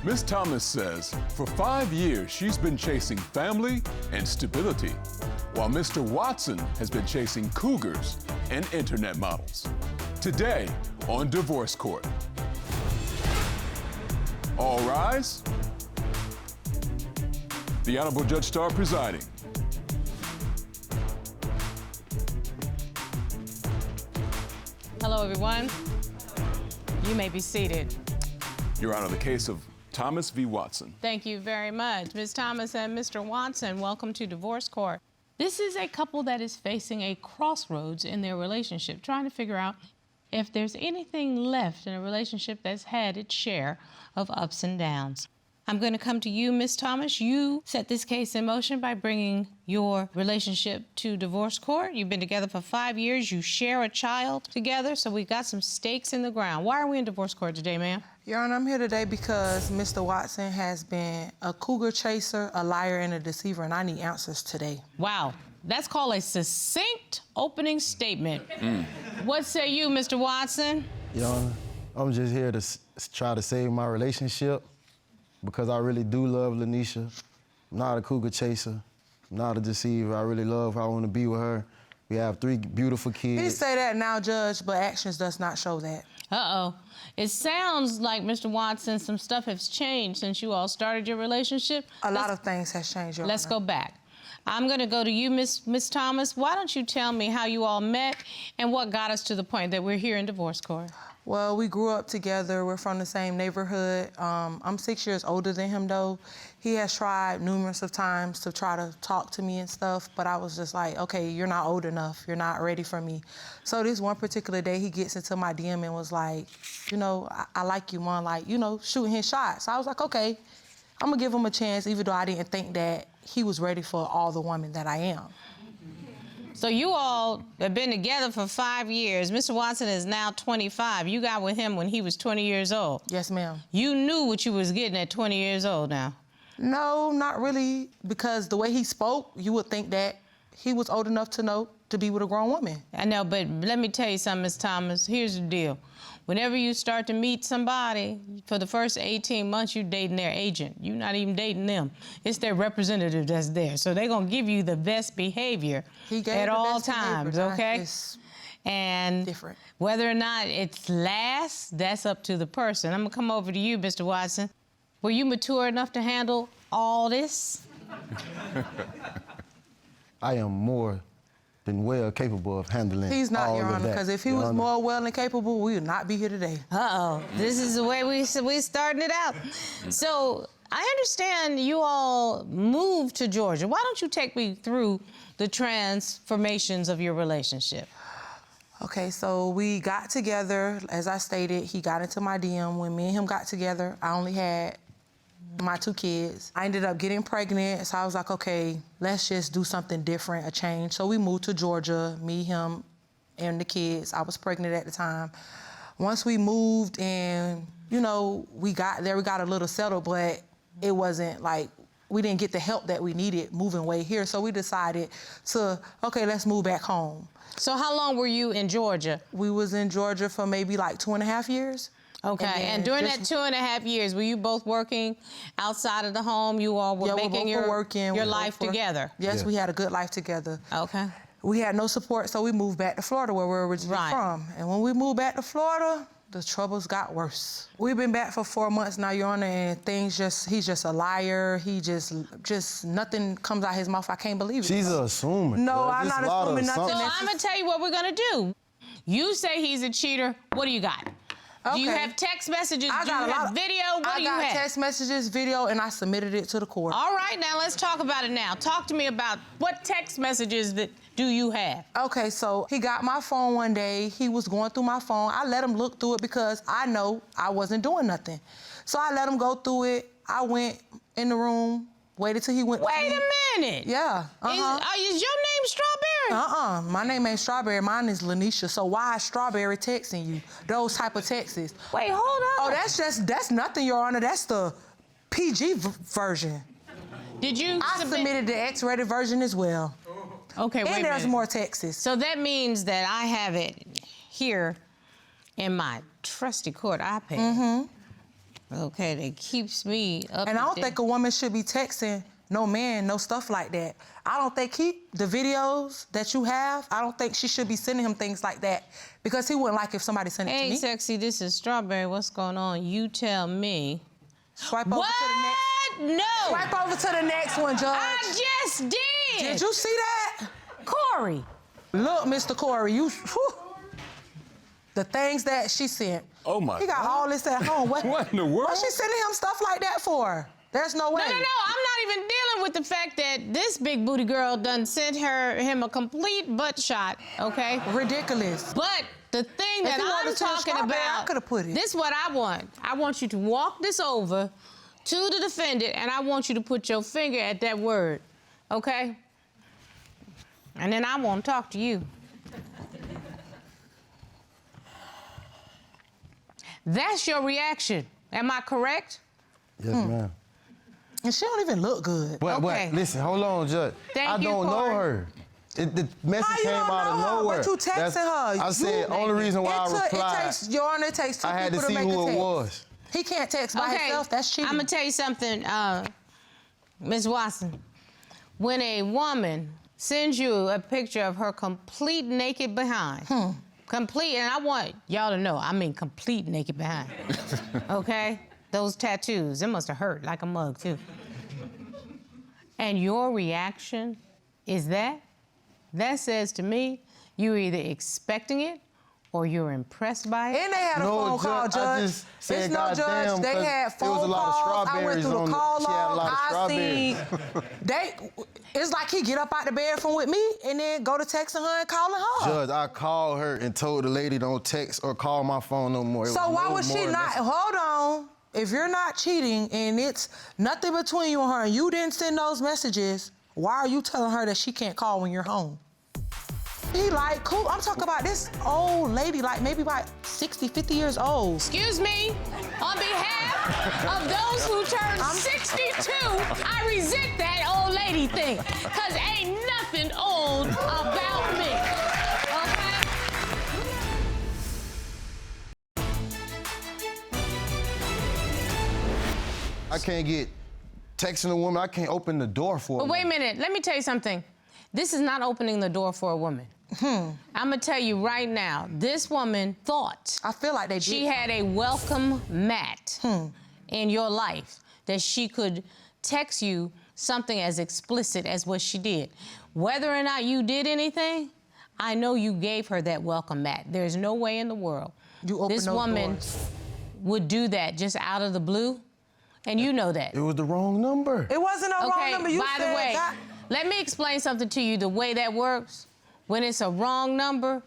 Miss Thomas says for 5 years she's been chasing family and stability, while Mr. Watson has been chasing cougars and internet models. Today on Divorce Court. All rise. The Honorable Judge Starr presiding. Hello, everyone. You may be seated. Your Honor, the case of Thomas v. Watson. Thank you very much. Ms. Thomas and Mr. Watson, welcome to Divorce Court. This is a couple that is facing a crossroads in their relationship, trying to figure out if there's anything left in a relationship that's had its share of ups and downs. I'm going to come to you, Ms. Thomas. You set this case in motion by bringing your relationship to divorce court. You've been together for 5 years. You share a child together, so we've got some stakes in the ground. Why are we in divorce court today, ma'am? Your Honor, I'm here today because Mr. Watson has been a cougar chaser, a liar, and a deceiver, and I need answers today. Wow. That's called a succinct opening statement. What say you, Mr. Watson? Your Honor, I'm just here to try to save my relationship because I really do love Lanisha. I'm not a cougar chaser. I'm not a deceiver. I really love her. I want to be with her. We have 3 beautiful kids. You say that now, Judge, but actions does not show that. Uh-oh. It sounds like, Mr. Watson, some stuff has changed since you all started your relationship. A lot of things has changed, Your Let's Honor. go back. I'm going to go to you, Miss Thomas. Why don't you tell me how you all met and what got us to the point that we're here in divorce court? Well, we grew up together. We're from the same neighborhood. I'm 6 years older than him, though. He has tried numerous of times to try to talk to me and stuff, but I was just like, okay, you're not old enough. You're not ready for me. So this one particular day, he gets into my DM and was like, you know, I like you, Mom, like, you know, shooting his shots. So I was like, okay, I'm gonna give him a chance, even though I didn't think that he was ready for all the woman that I am. So you all have been together for 5 years. Mr. Watson is now 25. You got with him when he was 20 years old. Yes, ma'am. You knew what you was getting at 20 years old now. No, not really, because the way he spoke, you would think that he was old enough to know to be with a grown woman. I know, but let me tell you something, Ms. Thomas. Here's the deal. Whenever you start to meet somebody, for the first 18 months, you're dating their agent. You're not even dating them. It's their representative that's there. So they're going to give you the best behavior at all times, okay? It's and different. Whether or not it lasts, that's up to the person. I'm going to come over to you, Mr. Watson. Were you mature enough to handle all this? I am more than well capable of handling He's not, all Your of Honor, that, because if he Your was Honor. more well and capable, we would not be here today. Uh-oh. This is the way we starting it out. So I understand you all moved to Georgia. Why don't you take me through the transformations of your relationship? Okay, so we got together. As I stated, he got into my DM. When me and him got together, I only had my 2 kids. I ended up getting pregnant, so I was like, okay, let's just do something different, a change. So we moved to Georgia, me, him, and the kids. I was pregnant at the time. Once we moved and, you know, we got there, we got a little settled, but it wasn't like, we didn't get the help that we needed moving way here. So we decided to, okay, let's move back home. So how long were you in Georgia? We was in Georgia for maybe like 2.5 years. Okay, and during that 2.5 years, were you both working outside of the home? You all were making your life together? Yes, Yeah. we had a good life together. Okay. We had no support, so we moved back to Florida, where we're originally from. And when we moved back to Florida, the troubles got worse. We've been back for 4 months now, Your Honor, and he's just a liar. He just nothing comes out his mouth. I can't believe it. She's assuming. No, Judge. I'm It's not a lot of assuming nothing. So assumptions. I'm gonna tell you what we're gonna do. You say he's a cheater. What do you got? Do you Okay. have text messages? I Do you got a have lot. video? What do you I got have? text messages, video, and I submitted it to the court. All right, now let's talk about it now. Talk to me about what text messages do you have? Okay, so he got my phone one day. He was going through my phone. I let him look through it because I know I wasn't doing nothing. So I let him go through it. I went in the room, waited till he went. Wait a minute. Yeah. Is your name Strawberry? My name ain't Strawberry. Mine is Lanisha. So why is Strawberry texting you? Those type of texts. Wait, hold on. Oh, that's nothing, Your Honor. That's the PG version. Did you I submitted the X-rated version as well. Okay, wait a And there's minute. more texts. So that means that I have it here in my trusty court iPad. Okay, that keeps me up. And I don't to think a woman should be texting no man, no stuff like that. I don't think the videos that you have, I don't think she should be sending him things like that because he wouldn't like if somebody sent it to me. Hey, sexy, this is Strawberry. What's going on? You tell me. Swipe over to the next. No. Swipe over to the next one, Judge. I just did. Did you see that? Corey. Look, Mr. Corey, the things that she sent. Oh, my He got God. all this at home. What in the world? What's she sending him stuff like that for? There's no way. No, I'm not even dealing with the fact that this big booty girl done sent him a complete butt shot, okay? Ridiculous. But the thing that you wanted I'm to send talking Strawberry, about, I could've put it. this is what I want. I want you to walk this over to the defendant, and I want you to put your finger at that word, okay? And then I want to talk to you. That's your reaction. Am I correct? Yes, ma'am. And she don't even look good. But listen, hold on, Judge. Thank you, I don't know Corey. her. The message How you came don't out of know her, nowhere. but you texting her. I said, only reason why I replied, It takes two I had to people see to make a who text. it was. He can't text by himself. That's cheating. I'm gonna tell you something, Ms. Watson. When a woman sends you a picture of her complete naked behind, complete, and I want y'all to know, I mean complete naked behind, okay? Those tattoos, it must have hurt like a mug, too. And your reaction is that says to me, you're either expecting it or you're impressed by it. And they had a phone call, Judge. I just said, It's no judge. goddamn, They 'cause had there was phone a lot of calls. I went strawberries through the on call she had a log. lot of I seen. strawberries. It's like he get up out the bedroom with me and then go to texting her and calling her. Judge, I called her and told the lady don't text or call my phone no more. So why would she not? Hold on. If you're not cheating and it's nothing between you and her and you didn't send those messages, why are you telling her that she can't call when you're home? He like, cool. I'm talking about this old lady, like maybe about 60, 50 years old. Excuse me, on behalf of those who turned 62, I resent that old lady thing, because ain't nothing old about me, okay? I can't get texting a woman. I can't open the door for her. But wait a minute, let me tell you something. This is not opening the door for a woman. I'm gonna tell you right now, this woman thought I feel like they did. she had a welcome mat in your life, that she could text you something as explicit as what she did. Whether or not you did anything, I know you gave her that welcome mat. There's no way in the world this woman would do that just out of the blue, and you know that. It was the wrong number. It wasn't a wrong number. You by said the way, that. let me explain something to you, the way that works. When it's a wrong number,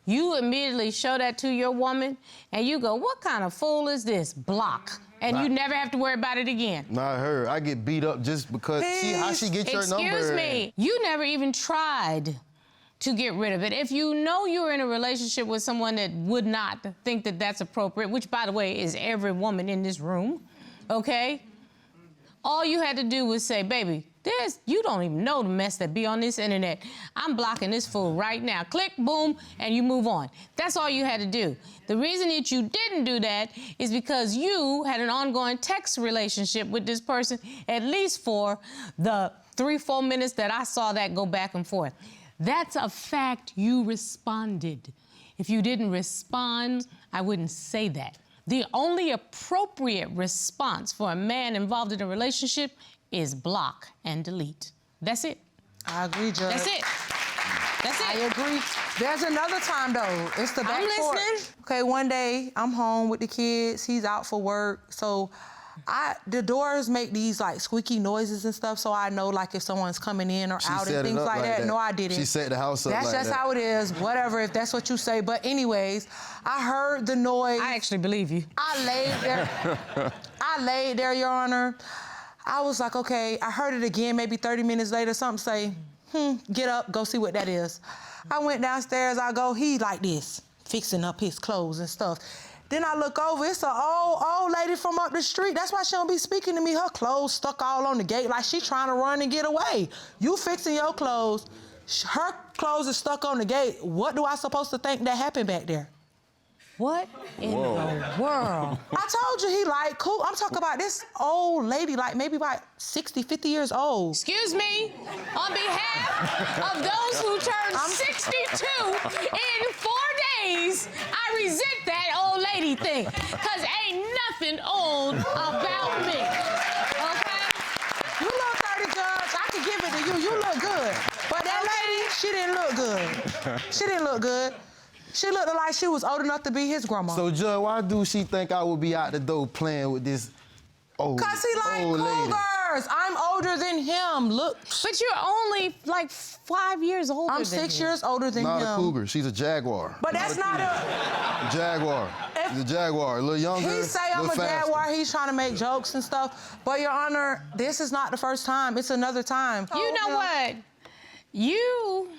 you immediately show that to your woman, and you go, what kind of fool is this? Block. And you never have to worry about it again. Not her. I get beat up just because how she get your number. Excuse me, you never even tried to get rid of it. If you know you're in a relationship with someone that would not think that that's appropriate, which, by the way, is every woman in this room, okay? All you had to do was say, baby, you don't even know the mess that be on this internet. I'm blocking this fool right now. Click, boom, and you move on. That's all you had to do. The reason that you didn't do that is because you had an ongoing text relationship with this person, at least for the 3-4 minutes that I saw that go back and forth. That's a fact. You responded. If you didn't respond, I wouldn't say that. The only appropriate response for a man involved in a relationship is block and delete. That's it. I agree, Judge. That's it. That's it. I agree. There's another time, though. It's the back porch. listening. Okay, one day, I'm home with the kids. He's out for work. So the doors make these, like, squeaky noises and stuff, so I know, like, if someone's coming in or out and things like that. No, I didn't. She set the house up That's like that. just how it is. Whatever, if that's what you say. But anyways, I heard the noise. I actually believe you. I laid there, Your Honor. I was like, okay, I heard it again, maybe 30 minutes later, something say, get up, go see what that is. I went downstairs, he like this, fixing up his clothes and stuff. Then I look over, it's an old lady from up the street. That's why she don't be speaking to me. Her clothes stuck all on the gate, like she trying to run and get away. You fixing your clothes, her clothes is stuck on the gate. What do I supposed to think that happened back there? What in the world? I told you he like cool. I'm talking about this old lady, like maybe about 60, 50 years old. Excuse me, on behalf of those who turned 62 in 4 days, I resent that old lady thing, because ain't nothing old about me, okay? You look 30, Judge. I can give it to you. You look good. But that lady, she didn't look good. She didn't look good. She looked like she was old enough to be his grandma. So, Judge, why do she think I would be out the door playing with this old lady? Cause he like cougars. I'm older than him. Look. But you're only like 5 years older I'm than 6 him. years older than Not him. a cougar. She's a jaguar. But that's not a... Jaguar. She's a jaguar. A little younger, He say I'm a faster. jaguar. He's trying to make jokes and stuff. But, Your Honor, this is not the first time. It's another time. You know what? You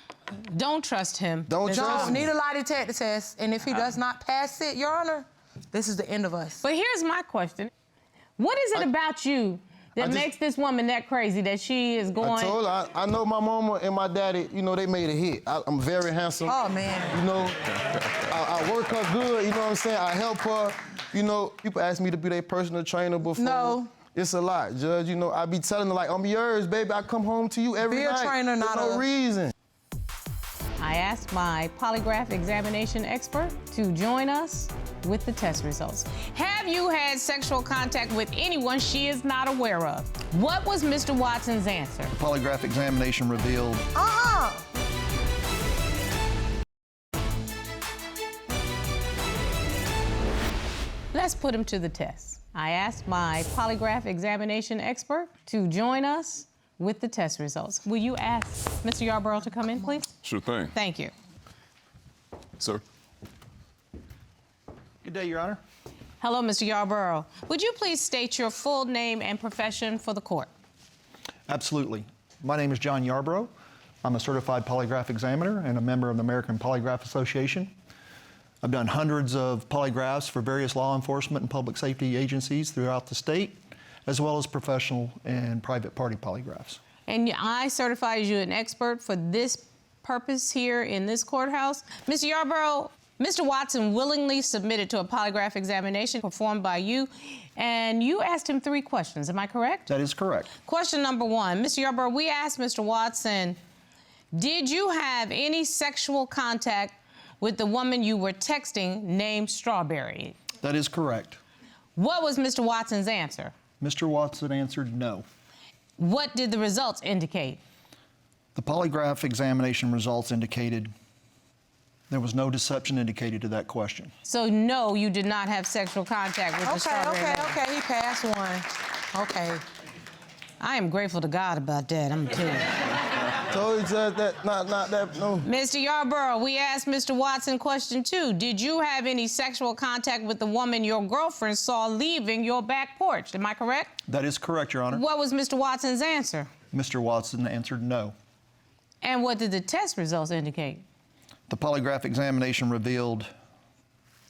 don't trust him. Don't trust him. Need a lie detector test. And if he does not pass it, Your Honor, this is the end of us. But here's my question. What is it about you that makes this woman that crazy that she is going... I told her, I know my mama and my daddy, you know, they made a hit. I'm very handsome. Oh, man. You know, I work her good, you know what I'm saying? I help her. You know, people ask me to be their personal trainer before. No. It's a lot, Judge. You know, I be telling her, like, I'm yours, baby. I come home to you every night. Be a trainer, not no reason. I asked my polygraph examination expert to join us with the test results. Have you had sexual contact with anyone she is not aware of? What was Mr. Watson's answer? The polygraph examination revealed Let's put him to the test. I asked my polygraph examination expert to join us with the test results. Will you ask Mr. Yarborough to come in, please? Sure thing. Thank you. Sir? Good day, Your Honor. Hello, Mr. Yarborough. Would you please state your full name and profession for the court? Absolutely. My name is John Yarborough. I'm a certified polygraph examiner and a member of the American Polygraph Association. I've done hundreds of polygraphs for various law enforcement and public safety agencies throughout the state, as well as professional and private party polygraphs. And I certified you an expert for this purpose here in this courthouse. Mr. Yarborough, Mr. Watson willingly submitted to a polygraph examination performed by you, and you asked him 3 questions. Am I correct? That is correct. Question number 1. Mr. Yarborough, we asked Mr. Watson, did you have any sexual contact with the woman you were texting named Strawberry? That is correct. What was Mr. Watson's answer? Mr. Watson answered no. What did the results indicate? The polygraph examination results indicated there was no deception indicated to that question. So, no, you did not have sexual contact with the Strawberry lady. Okay, he passed one. Okay. I am grateful to God about that, I'm gonna tell you. Told you, Judge, that, not that, no. Mr. Yarborough, we asked Mr. Watson question 2. Did you have any sexual contact with the woman your girlfriend saw leaving your back porch? Am I correct? That is correct, Your Honor. What was Mr. Watson's answer? Mr. Watson answered no. And what did the test results indicate? The polygraph examination revealed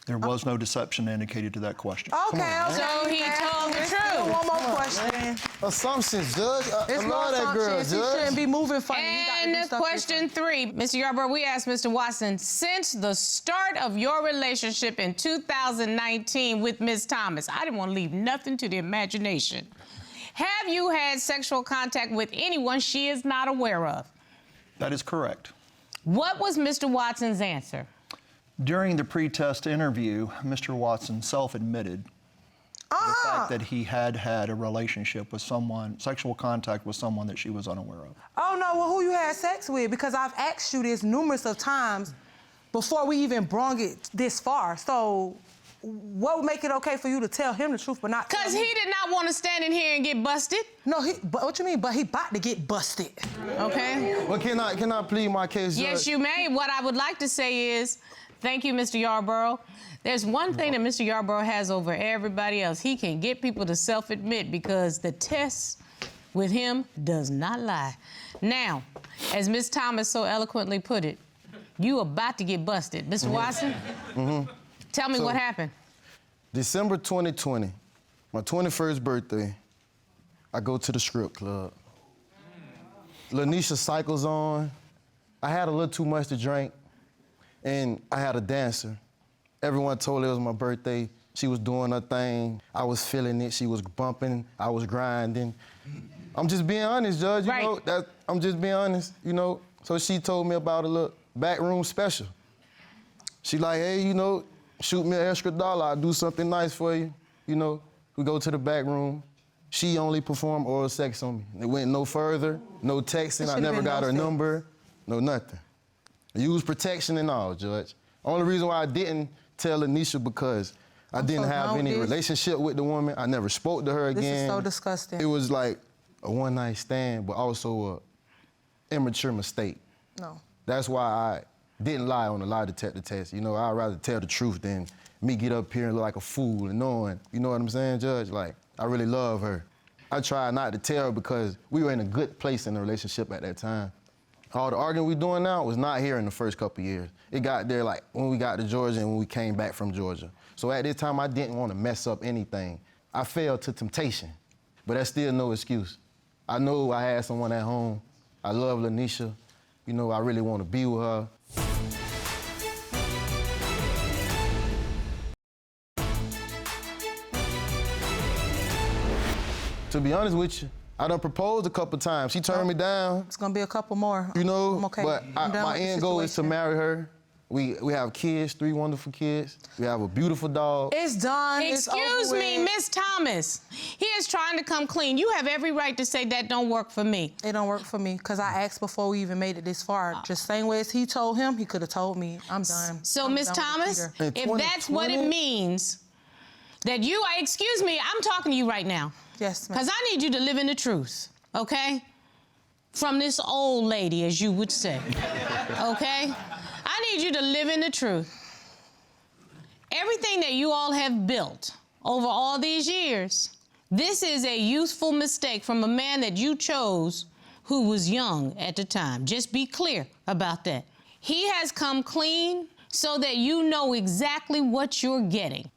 there was no deception indicated to that question. Okay. So he told the truth. One more question. Assumptions, Judge. It's I no love that girl, assumptions. He Judge. shouldn't be moving funny. He got to do And stuff question 3, Mr. Yarborough, we asked Mr. Watson, since the start of your relationship in 2019 with Ms. Thomas, I didn't want to leave nothing to the imagination. Have you had sexual contact with anyone she is not aware of? That is correct. What was Mr. Watson's answer? During the pre-test interview, Mr. Watson self-admitted the fact that he had had a relationship with someone, sexual contact with someone that she was unaware of. Oh, no, well, who you had sex with? Because I've asked you this numerous of times before we even brung it this far. So what would make it okay for you to tell him the truth but not tell Because me? he did not want to stand in here and get busted. No, but what you mean? But he about to get busted. Okay? Well, can I plead my case, Judge? Yes, you may. What I would like to say is, thank you, Mr. Yarborough. There's one thing that Mr. Yarborough has over everybody else. He can get people to self-admit because the test with him does not lie. Now, as Ms. Thomas so eloquently put it, you about to get busted. Mr. Watson, tell me what happened. December 2020, my 21st birthday, I go to the strip club. Lanisha cycles on. I had a little too much to drink, and I had a dancer Everyone told her it was my birthday. She was doing her thing. I was feeling it. She was bumping. I was grinding. I'm just being honest, Judge. You know, I'm just being honest, you know. So she told me about a little backroom special. She like, hey, you know, shoot me an extra $1. I'll do something nice for you. You know, we go to the back room. She only performed oral sex on me. It went no further, no texting. I never got her number, no nothing. Use protection and all, Judge. Only reason why I didn't tell Lanisha because I didn't have any relationship with the woman. I never spoke to her again. This is so disgusting. It was like a one-night stand, but also a immature mistake. No. That's why I didn't lie on the lie detector test. You know, I'd rather tell the truth than me get up here and look like a fool and knowing, you know what I'm saying, Judge? Like, I really love her. I tried not to tell her because we were in a good place in the relationship at that time. All the arguing we doing now was not here in the first couple years. It got there like when we got to Georgia and when we came back from Georgia. So at this time, I didn't want to mess up anything. I fell to temptation, but that's still no excuse. I know I had someone at home. I love Lanisha. You know, I really want to be with her. To be honest with you, I done proposed a couple times. She turned me down. It's gonna be a couple more. You know, I'm okay. but my end goal is to marry her. We have kids, 3 wonderful kids. We have a beautiful dog. It's done. Excuse me, Miss Thomas. He is trying to come clean. You have every right to say that don't work for me. It don't work for me, because I asked before we even made it this far. Just same way as he told him, he could have told me. I'm done. So, Miss Thomas, if that's what it means, that you are, excuse me, I'm talking to you right now. Yes, ma'am. Because I need you to live in the truth, okay? From this old lady, as you would say, okay? I need you to live in the truth. Everything that you all have built over all these years, this is a youthful mistake from a man that you chose who was young at the time. Just be clear about that. He has come clean so that you know exactly what you're getting.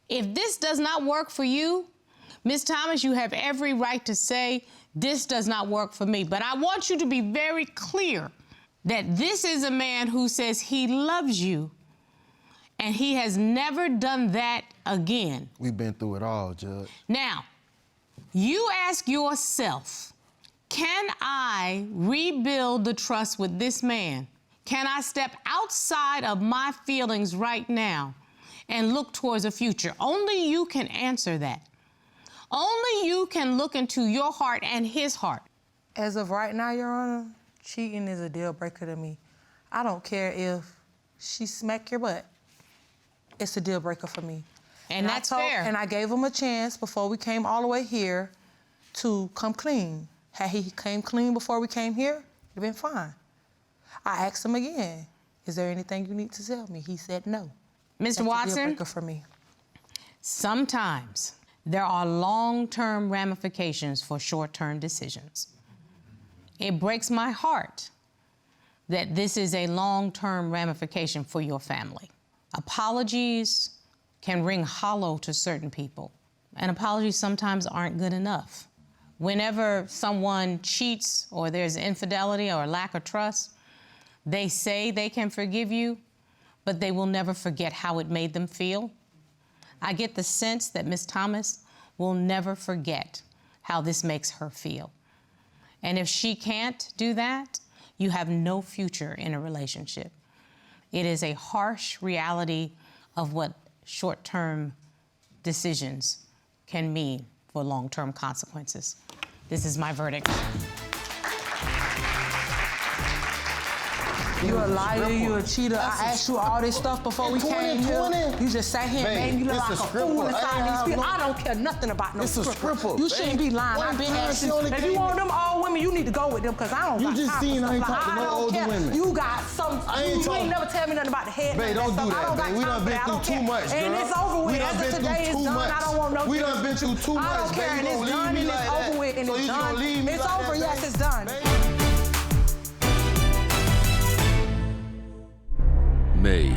If this does not work for you, Ms. Thomas, you have every right to say, this does not work for me. But I want you to be very clear that this is a man who says he loves you, and he has never done that again. We've been through it all, Judge. Now, you ask yourself, can I rebuild the trust with this man? Can I step outside of my feelings right now and look towards the future? Only you can answer that. Only you can look into your heart and his heart. As of right now, Your Honor, cheating is a deal breaker to me. I don't care if she smack your butt. It's a deal breaker for me. And that's fair. And I gave him a chance before we came all the way here to come clean. Had he came clean before we came here, it'd been fine. I asked him again, is there anything you need to tell me? He said no. Mr. Watson, that's a deal breaker for me. Sometimes there are long-term ramifications for short-term decisions. It breaks my heart that this is a long-term ramification for your family. Apologies can ring hollow to certain people, and apologies sometimes aren't good enough. Whenever someone cheats or there's infidelity or lack of trust, they say they can forgive you, but they will never forget how it made them feel. I get the sense that Ms. Thomas will never forget how this makes her feel. And if she can't do that, you have no future in a relationship. It is a harsh reality of what short-term decisions can mean for long-term consequences. This is my verdict. You a liar, you a cheater. I asked you all this stuff before we came here. You just sat here and made me look like a fool inside these people. I don't care nothing about no scripper. You shouldn't be lying. I've been asking. If you want them old women, you need to go with them, because I don't got time for stuff. You just seen I ain't talking to no older women. You got some, you ain't never tell me nothing about the head. Babe, don't do that, babe. We done been through too much, girl. And it's over with. As of today, it's done. I don't want no. We done been through too much, I don't care, and it's done, and it's over with, and it's done. It's over, yes, it's done. May